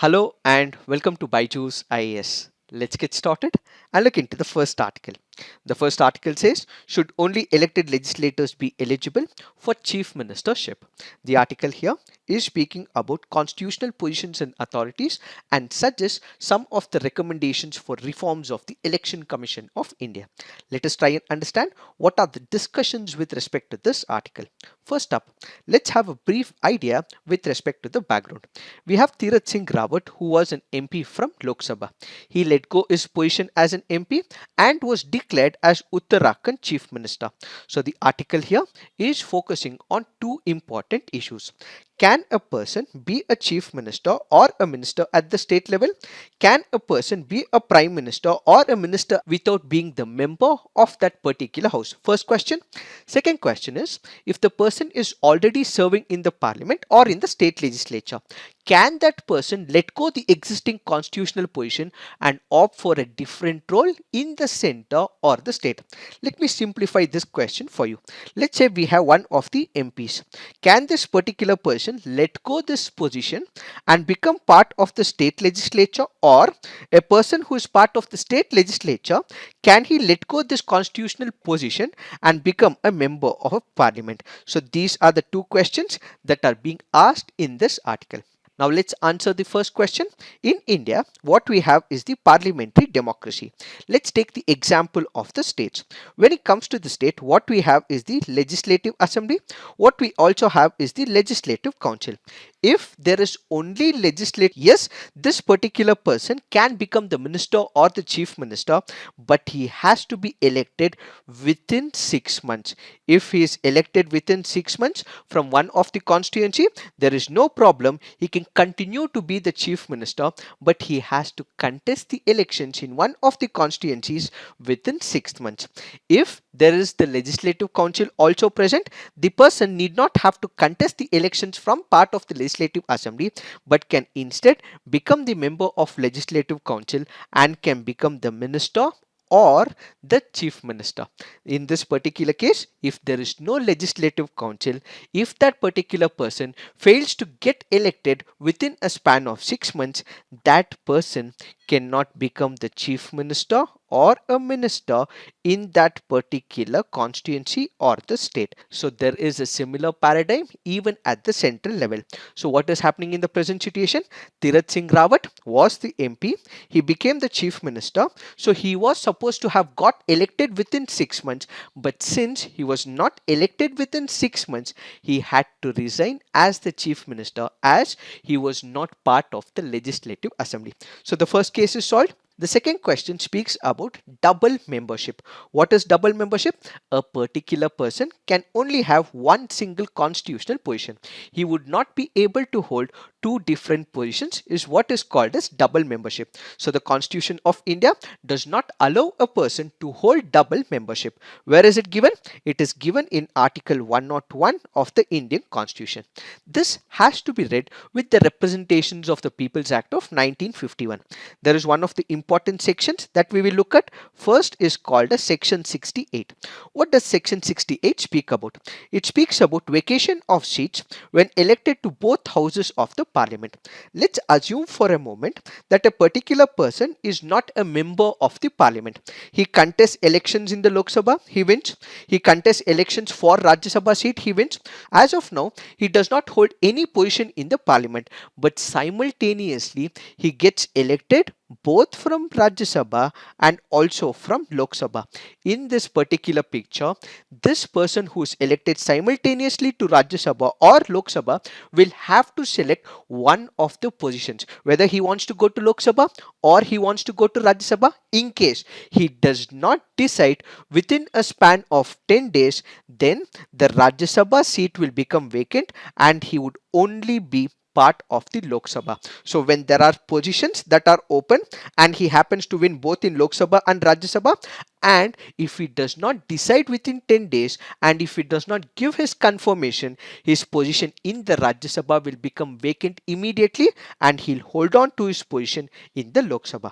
Hello and welcome to Byju's IAS. Let's get started and look into the first article. The first article says, should only elected legislators be eligible for chief ministership? The article here is speaking about constitutional positions and authorities and suggests some of the recommendations for reforms of the Election Commission of India. Let us try and understand what are the discussions with respect to this article. First up, let's have a brief idea with respect to the background. We have Tirath Singh Rawat, who was an MP from Lok Sabha. He let go his position as an MP and was declared as Uttarakhand Chief Minister. So the article here is focusing on two important issues. Can a person be a chief minister or a minister at the state level? Can a person be a prime minister or a minister without being the member of that particular house? First question. Second question is, if the person is already serving in the parliament or in the state legislature, can that person let go the existing constitutional position and opt for a different role in the center or the state? Let me simplify this question for you. Let's say we have one of the MPs. Can this particular person let go this position and become part of the state legislature, or a person who is part of the state legislature, can he let go this constitutional position and become a member of a parliament? So these are the two questions that are being asked in this article. Now let's answer the first question. In India, what we have is the parliamentary democracy. Let's take the example of the states. When it comes to the state, what we have is the legislative assembly. What we also have is the legislative council. If there is only legislative, yes, this particular person can become the minister or the chief minister, but he has to be elected within 6 months. If he is elected within 6 months from one of the constituency, there is no problem. He can continue to be the chief minister, but he has to contest the elections in one of the constituencies within 6 months. If there is the legislative council also present, the person need not have to contest the elections from part of the legislative assembly, but can instead become the member of legislative council and can become the minister or the chief minister. In this particular case, if there is no legislative council, if that particular person fails to get elected within a span of 6 months, that person cannot become the chief minister or a minister in that particular constituency or the state. So there is a similar paradigm even at the central level. So what is happening in the present situation? Tirath Singh Rawat was the MP. He became the chief minister. So he was supposed to have got elected within 6 months. But since he was not elected within 6 months, he had to resign as the chief minister as he was not part of the legislative assembly. So the first case is solved. The second question speaks about double membership. What is double membership? A particular person can only have one single constitutional position. He would not be able to hold two different positions, is what is called as double membership. So the Constitution of India does not allow a person to hold double membership. Where is it given? It is given in Article 101 of the Indian Constitution. This has to be read with the Representations of the People's Act of 1951. There is one of the important sections that we will look at. First is called as Section 68. What does Section 68 speak about? It speaks about vacation of seats when elected to both houses of the parliament. Let's assume for a moment that a particular person is not a member of the parliament. He contests elections in the Lok Sabha, he wins. He contests elections for Rajya Sabha seat, he wins. As of now, he does not hold any position in the parliament, but simultaneously he gets elected both from Rajya Sabha and also from Lok Sabha. In this particular picture, this person who is elected simultaneously to Rajya Sabha or Lok Sabha will have to select one of the positions, whether he wants to go to Lok Sabha or he wants to go to Rajya Sabha. In case he does not decide within a span of 10 days, then the Rajya Sabha seat will become vacant and he would only be part of the Lok Sabha. So when there are positions that are open and he happens to win both in Lok Sabha and Rajya Sabha, and if he does not decide within 10 days and if he does not give his confirmation, his position in the Rajya Sabha will become vacant immediately and he'll hold on to his position in the Lok Sabha.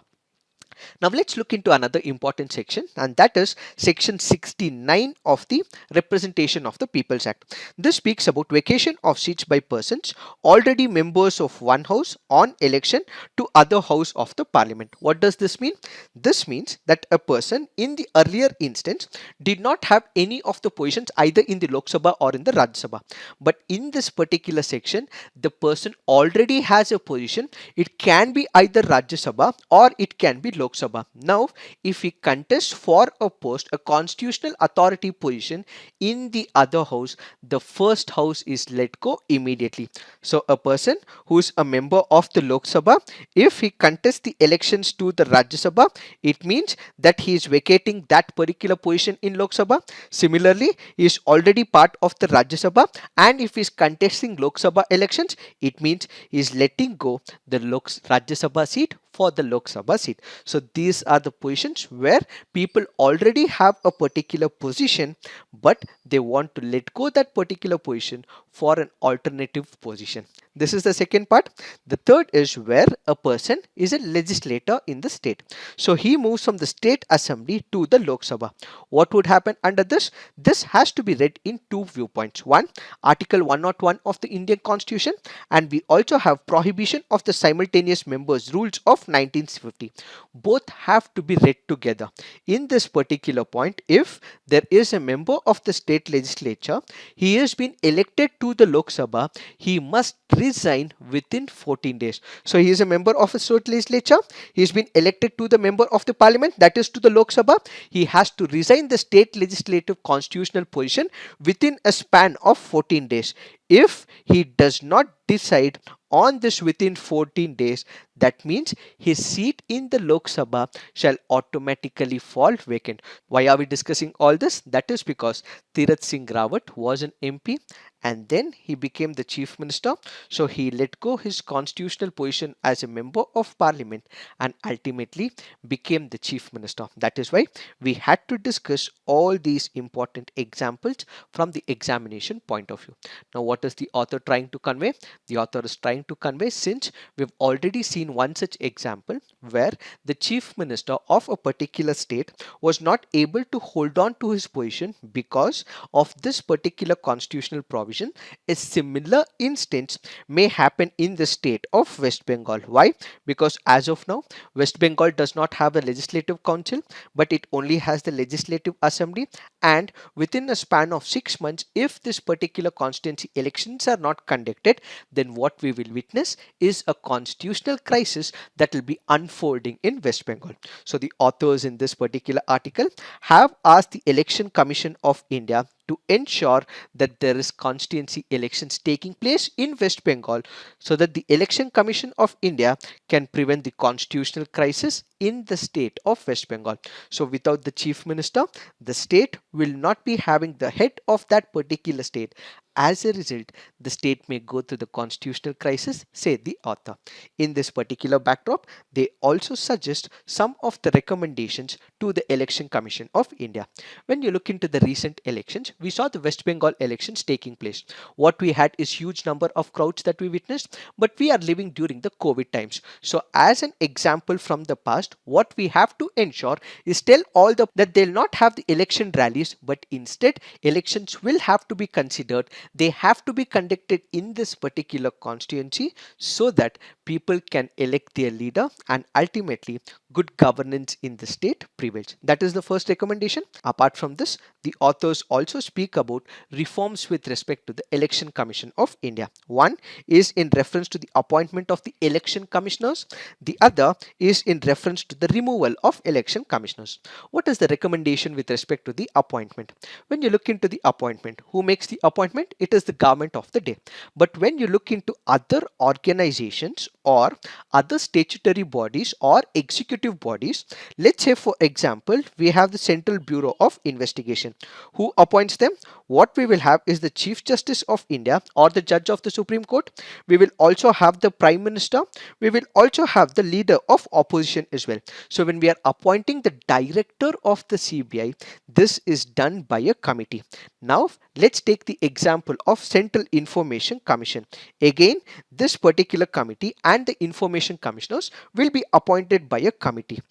Now let's look into another important section, and that is section 69 of the Representation of the People's Act. This speaks about vacation of seats by persons already members of one house on election to other house of the parliament. What does this mean? This means that a person in the earlier instance did not have any of the positions either in the Lok Sabha or in the Rajya Sabha, but in this particular section the person already has a position. It can be either Rajya Sabha or it can be Lok Sabha. Now, if he contests for a post, a constitutional authority position in the other house, the first house is let go immediately. So, a person who is a member of the Lok Sabha, if he contests the elections to the Rajya Sabha, it means that he is vacating that particular position in Lok Sabha. Similarly, he is already part of the Rajya Sabha, and if he is contesting Lok Sabha elections, it means he is letting go the Rajya Sabha seat for the Lok Sabha seat. So these are the positions where people already have a particular position, but they want to let go that particular position for an alternative position. This is the second part. The third is where a person is a legislator in the state. So he moves from the state assembly to the Lok Sabha. What would happen under this? This has to be read in two viewpoints. One, Article 101 of the Indian Constitution, and we also have prohibition of the simultaneous members rules of 1950. Both have to be read together. In this particular point, if there is a member of the state legislature, he has been elected to the Lok Sabha, he must resign within 14 days. So he is a member of a state legislature, he has been elected to the member of the parliament, that is to the Lok Sabha. He has to resign the state legislative constitutional position within a span of 14 days. If he does not decide on this within 14 days, that means his seat in the Lok Sabha shall automatically fall vacant. Why are we discussing all this? That is because Tirath Singh Rawat was an MP and then he became the chief minister. So he let go his constitutional position as a member of parliament and ultimately became the chief minister. That is why we had to discuss all these important examples from the examination point of view. Now, what is the author trying to convey? The author is trying to convey, since we've already seen one such example where the chief minister of a particular state was not able to hold on to his position because of this particular constitutional provision, a similar instance may happen in the state of West Bengal. Why? Because as of now, West Bengal does not have a legislative council, but it only has the legislative assembly, and within a span of 6 months, if this particular constituency elections are not conducted, then what we will witness is a constitutional crisis that will be unfolding in West Bengal. So the authors in this particular article have asked the Election Commission of India to ensure that there is constituency elections taking place in West Bengal, so that the Election Commission of India can prevent the constitutional crisis in the state of West Bengal. So without the chief minister, the state will not be having the head of that particular state. As a result, the state may go through the constitutional crisis, say the author. In this particular backdrop, they also suggest some of the recommendations to the Election Commission of India. When you look into the recent elections, we saw the West Bengal elections taking place. What we had is huge number of crowds that we witnessed, but we are living during the COVID times. So as an example from the past, what we have to ensure is tell that they'll not have the election rallies, but instead elections will have to be considered. They have to be conducted in this particular constituency so that people can elect their leader and ultimately good governance in the state prevails. That is the first recommendation. Apart from this, the authors also speak about reforms with respect to the Election Commission of India. One is in reference to the appointment of the election commissioners. The other is in reference to the removal of election commissioners. What is the recommendation with respect to the appointment? When you look into the appointment, who makes the appointment? It is the government of the day. But when you look into other organizations or other statutory bodies or executive bodies, let's say for example, we have the Central Bureau of Investigation. Who appoints appoints them, what we will have is the Chief Justice of India or the Judge of the Supreme Court. We will also have the Prime Minister. We will also have the leader of opposition as well. So when we are appointing the director of the CBI, this is done by a committee. Now let's take the example of Central Information Commission. Again, this particular committee and the information commissioners will be appointed by a committee.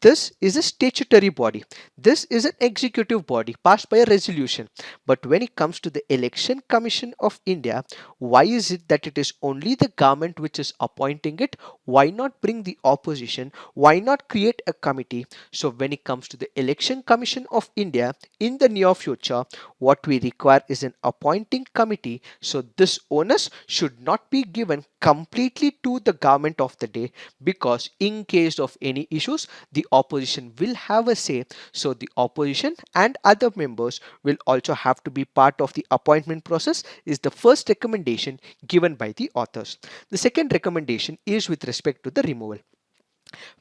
This is a statutory body. This is an executive body passed by a resolution. But when it comes to the Election Commission of India, why is it that it is only the government which is appointing it? Why not bring the opposition? Why not create a committee? So when it comes to the Election Commission of India, in the near future, what we require is an appointing committee. So this onus should not be given completely to the government of the day, because in case of any issues, the opposition will have a say. So the opposition and other members will also have to be part of the appointment process, is the first recommendation given by the authors. The second recommendation is with respect to the removal.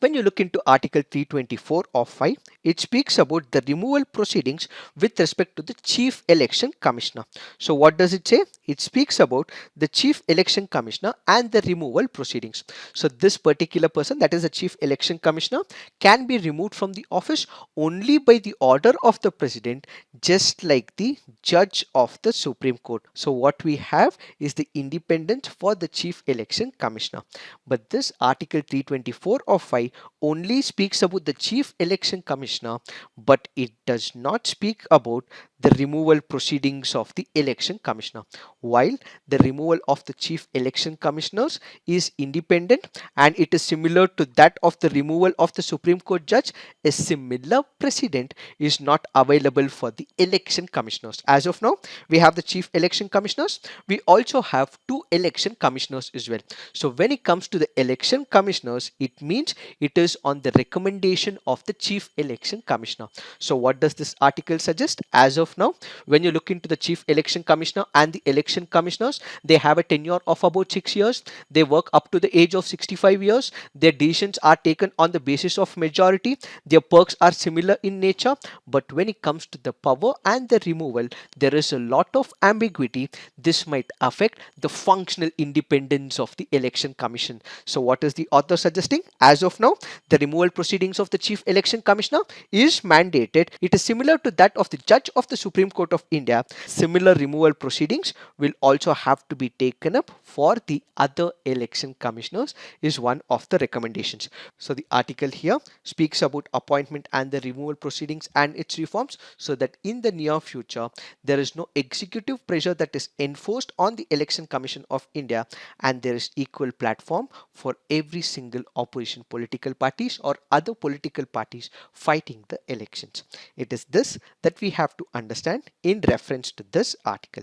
When you look into Article 324 of 5, it speaks about the removal proceedings with respect to the Chief Election Commissioner. So what does it say? It speaks about the Chief Election Commissioner and the removal proceedings. So this particular person, that is the Chief Election Commissioner, can be removed from the office only by the order of the President, just like the Judge of the Supreme Court. So what we have is the independence for the Chief Election Commissioner. But this Article 324 of 5 only speaks about the Chief Election Commissioner, but it does not speak about the removal proceedings of the Election Commissioner. While the removal of the Chief Election Commissioners is independent and it is similar to that of the removal of the Supreme Court judge, a similar precedent is not available for the Election Commissioners. As of now, we have the Chief Election Commissioners. We also have two Election Commissioners as well. So when it comes to the Election Commissioners, it means it is on the recommendation of the Chief Election Commissioner. So what does this article suggest? As of now, when you look into the Chief Election Commissioner and the Election Commissioners, they have a tenure of about 6 years. They work up to the age of 65 years. Their decisions are taken on the basis of majority. Their perks are similar in nature. But when it comes to the power and the removal, there is a lot of ambiguity. This might affect the functional independence of the Election Commission. So what is the author suggesting? As of now, the removal proceedings of the Chief Election Commissioner is mandated. It is similar to that of the Judge of the Supreme Court of India. Similar removal proceedings will also have to be taken up for the other election commissioners, is one of the recommendations. So the article here speaks about appointment and the removal proceedings and its reforms, so that in the near future there is no executive pressure that is enforced on the Election Commission of India, and there is equal platform for every single opposition political parties or other political parties fighting the elections. It is this that we have to understand in reference to this article.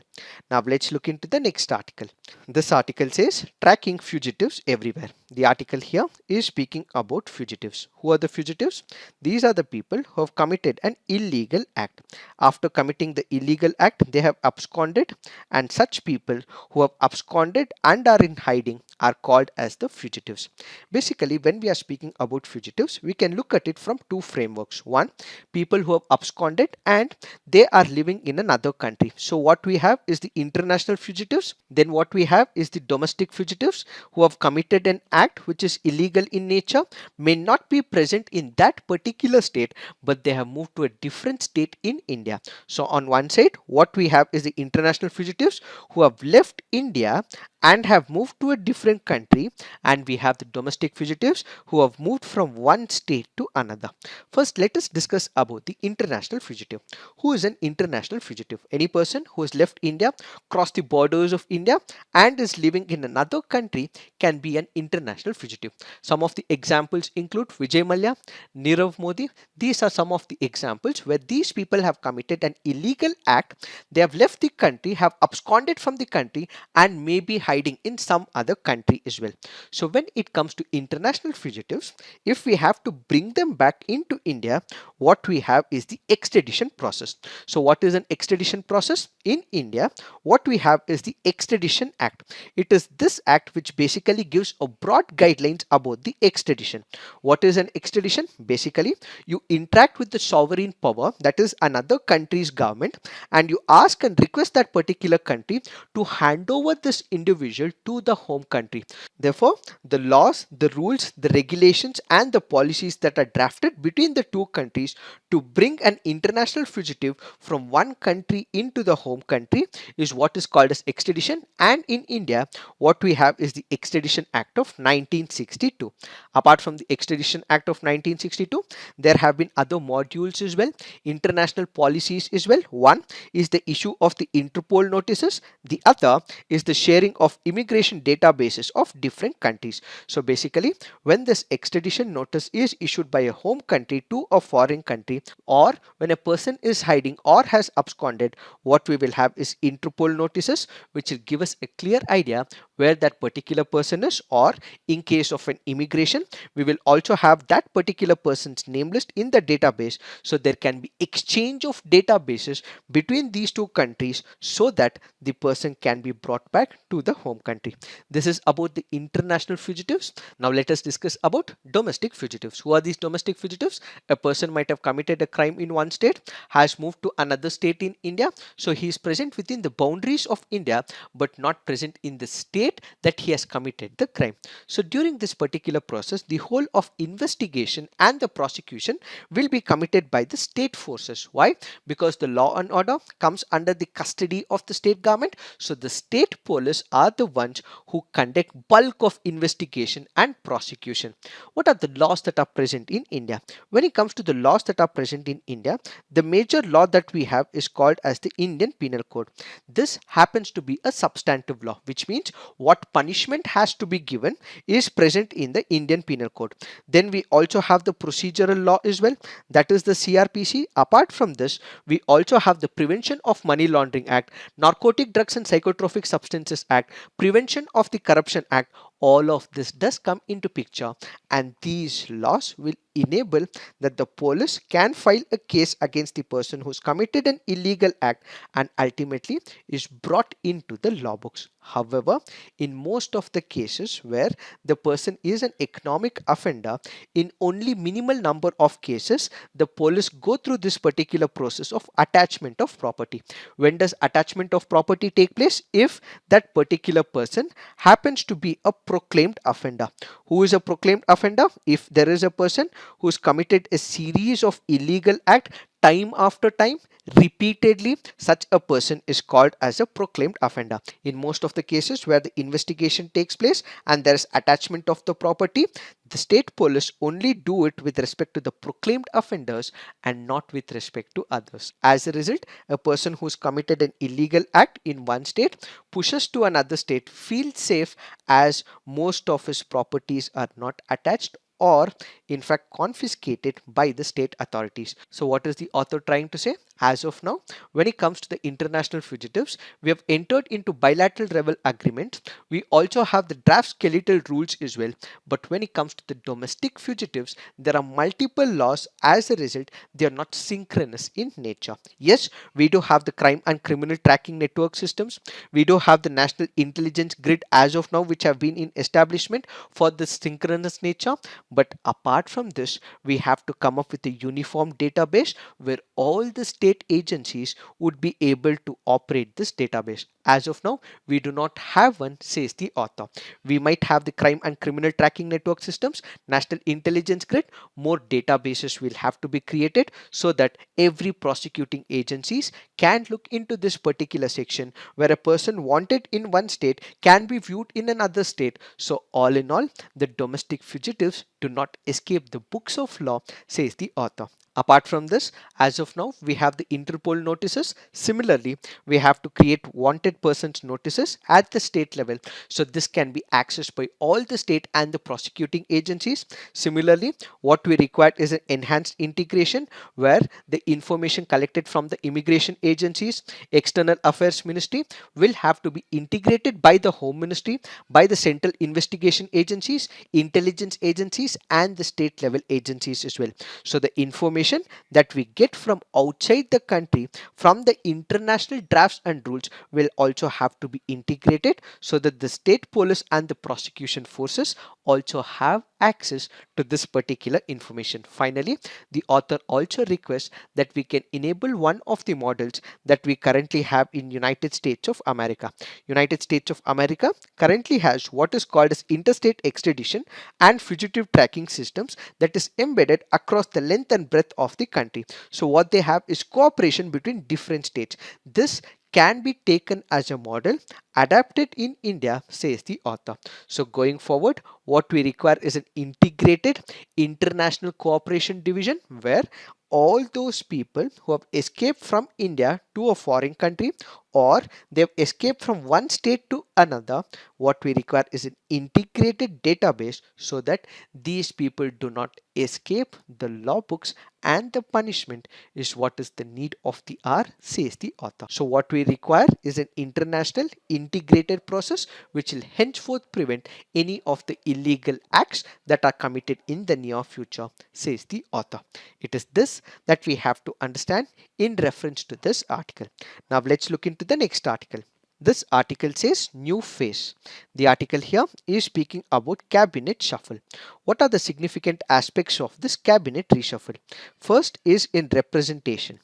Now let's look into the next article. This article says tracking fugitives everywhere. The article here is speaking about fugitives. Who are the fugitives? These are the people who have committed an illegal act. After committing the illegal act, they have absconded, and such people who have absconded and are in hiding are called as the fugitives. Basically, when we are speaking about fugitives, we can look at it from two frameworks. One, people who have absconded and they are living in another country. So what we have is the international fugitives. Then what we have is the domestic fugitives who have committed an act which is illegal in nature, may not be present in that particular state, but they have moved to a different state in India. So on one side, what we have is the international fugitives who have left India and have moved to a different country, and we have the domestic fugitives who have moved from one state to another. First, let us discuss about the international fugitive. Who is an international fugitive? Any person who has left India, crossed the borders of India and is living in another country can be an international fugitive. Some of the examples include Vijay Mallya, Nirav Modi. These are some of the examples where these people have committed an illegal act. They have left the country, have absconded from the country, and may be hiding in some other country. country as well. So when it comes to international fugitives, if we have to bring them back into India, what we have is the extradition process. So what is an extradition process? In India, what we have is the Extradition Act. It is this act which basically gives a broad guidelines about the extradition. What is an extradition? Basically, you interact with the sovereign power, that is another country's government, and you ask and request that particular country to hand over this individual to the home country. Therefore, the laws, the rules, the regulations, and the policies that are drafted between the two countries to bring an international fugitive from one country into the home country is what is called as extradition. And in India, what we have is the Extradition Act of 1962. Apart from the Extradition Act of 1962, there have been other modules as well, international policies as well. One is the issue of the Interpol notices. The other is the sharing of immigration databases of different countries. So basically, when this extradition notice is issued by a home country to a foreign country, or when a person is hiding or has absconded, what we will have is Interpol notices, which will give us a clear idea where that particular person is, or in case of an immigration, we will also have that particular person's name list in the database, so there can be exchange of databases between these two countries so that the person can be brought back to the home country. This is about the international fugitives. Now let us discuss about domestic fugitives. Who are these domestic fugitives? A person might have committed a crime in one state, has moved to another state in India, so he is present within the boundaries of India but not present in the state that he has committed the crime. So during this particular process, the whole of investigation and the prosecution will be committed by the state forces. Why? Because the law and order comes under the custody of the state government. So the state police are the ones who conduct bulk of investigation and prosecution. What are the laws that are present in India? When it comes to the laws that are present in India, the major law that we have is called as the Indian Penal Code. This happens to be a substantive law, which means what punishment has to be given is present in the Indian Penal Code. Then we also have the procedural law as well, that is the CRPC. Apart from this, we also have the Prevention of Money Laundering Act, Narcotic Drugs and Psychotropic Substances Act, Prevention of the Corruption Act. All of this does come into picture, and these laws will enable that the police can file a case against the person who's committed an illegal act and ultimately is brought into the law books. However, in most of the cases where the person is an economic offender, in only minimal number of cases, the police go through this particular process of attachment of property. When does attachment of property take place? If that particular person happens to be a proclaimed offender. Who is a proclaimed offender? If there is a person who's committed a series of illegal act time after time repeatedly, such a person is called as a proclaimed offender. In most of the cases where the investigation takes place and there is attachment of the property, the state police only do it with respect to the proclaimed offenders and not with respect to others. As a result, a person who's committed an illegal act in one state pushes to another state feels safe, as most of his properties are not attached or in fact confiscated by the state authorities. So what is the author trying to say? As of now, when it comes to the international fugitives, we have entered into bilateral rebel agreements. We also have the draft skeletal rules as well. But when it comes to the domestic fugitives, there are multiple laws. As a result, they are not synchronous in nature. Yes, we do have the crime and criminal tracking network systems. We do have the national intelligence grid as of now, which have been in establishment for the synchronous nature. But apart from this, we have to come up with a uniform database where all the state agencies would be able to operate this database. As of now, we do not have one, says the author. We might have the crime and criminal tracking network systems, national intelligence grid. More databases will have to be created so that every prosecuting agencies can look into this particular section where a person wanted in one state can be viewed in another state. So all in all, the domestic fugitives do not escape the books of law, says the author. Apart from this, as of now, we have the Interpol notices. Similarly, we have to create wanted persons notices at the state level. So this can be accessed by all the state and the prosecuting agencies. Similarly, what we require is an enhanced integration where the information collected from the immigration agencies, external affairs ministry will have to be integrated by the home ministry, by the central investigation agencies, intelligence agencies, and the state level agencies as well. So the information that we get from outside the country, from the international drafts and rules, will also have to be integrated so that the state police and the prosecution forces also have access to this particular information. Finally, the author also requests that we can enable one of the models that we currently have in United States of America. United States of America currently has what is called as interstate extradition and fugitive tracking systems that is embedded across the length and breadth of the country. So what they have is cooperation between different states. This can be taken as a model adapted in India, says the author. So going forward, what we require is an integrated international cooperation division where all those people who have escaped from India to a foreign country, or they've escaped from one state to another, what we require is an integrated database so that these people do not escape the law books, and the punishment is what is the need of the hour, says the author. So what we require is an international integrated process which will henceforth prevent any of the illegal acts that are committed in the near future, says the author. It is this that we have to understand in reference to this article. Now let's look into the next article. This article says new phase. The article here is speaking about cabinet shuffle. What are the significant aspects of this cabinet reshuffle? First is in representation.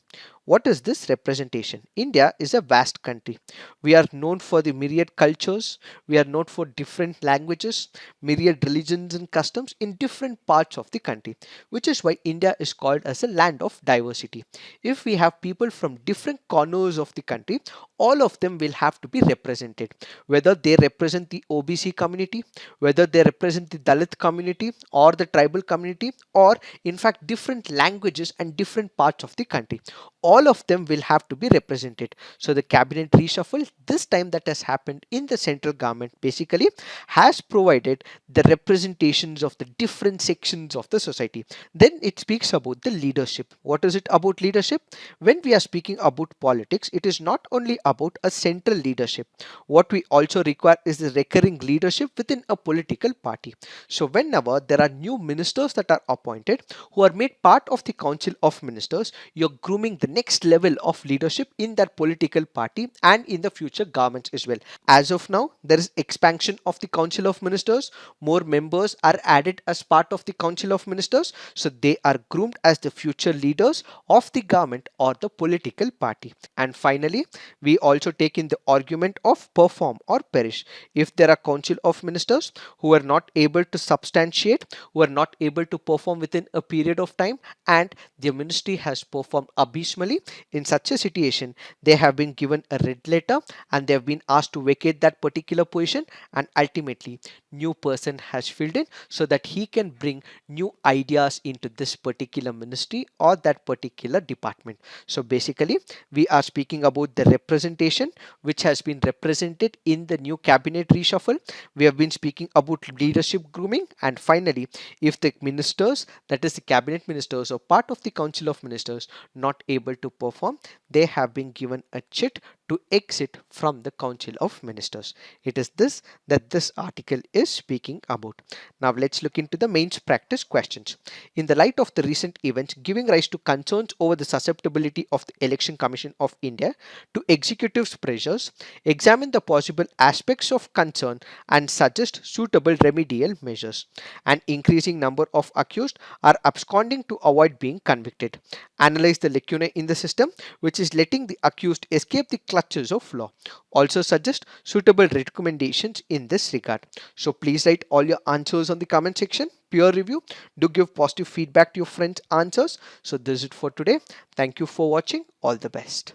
What is this representation? India is a vast country. We are known for the myriad cultures. We are known for different languages, myriad religions and customs in different parts of the country, which is why India is called as a land of diversity. If we have people from different corners of the country, all of them will have to be represented, whether they represent the OBC community, whether they represent the Dalit community or the tribal community, or in fact different languages and different parts of the country. All of them will have to be represented. So the cabinet reshuffle this time that has happened in the central government basically has provided the representations of the different sections of the society. Then it speaks about the leadership. What is it about leadership? When we are speaking about politics, it is not only about a central leadership. What we also require is the recurring leadership within a political party. So whenever there are new ministers that are appointed who are made part of the council of ministers, you're grooming the next level of leadership in that political party and in the future governments as well. As of now, there is expansion of the council of ministers. More members are added as part of the council of ministers, so they are groomed as the future leaders of the government or the political party. And finally, we also take in the argument of perform or perish. If there are council of ministers who are not able to substantiate, who are not able to perform within a period of time, and the ministry has performed abysmally, in such a situation they have been given a red letter and they have been asked to vacate that particular position, and ultimately new person has filled in so that he can bring new ideas into this particular ministry or that particular department. So basically we are speaking about the representation which has been represented in the new cabinet reshuffle. We have been speaking about leadership grooming, and finally if the ministers, that is the cabinet ministers or part of the council of ministers, not able to perform, they have been given a chit to exit from the council of ministers. It is this that this article is speaking about. Now let's look into the mains practice questions. In the light of the recent events giving rise to concerns over the susceptibility of the Election Commission of India to executive's pressures, examine the possible aspects of concern and suggest suitable remedial measures. An increasing number of accused are absconding to avoid being convicted. Analyze the lacunae in the system which is letting the accused escape the clutches of law. Also suggest suitable recommendations in this regard. So please write all your answers on the comment section. Peer review. Do give positive feedback to your friends' answers. So this is it for today. Thank you for watching. All the best.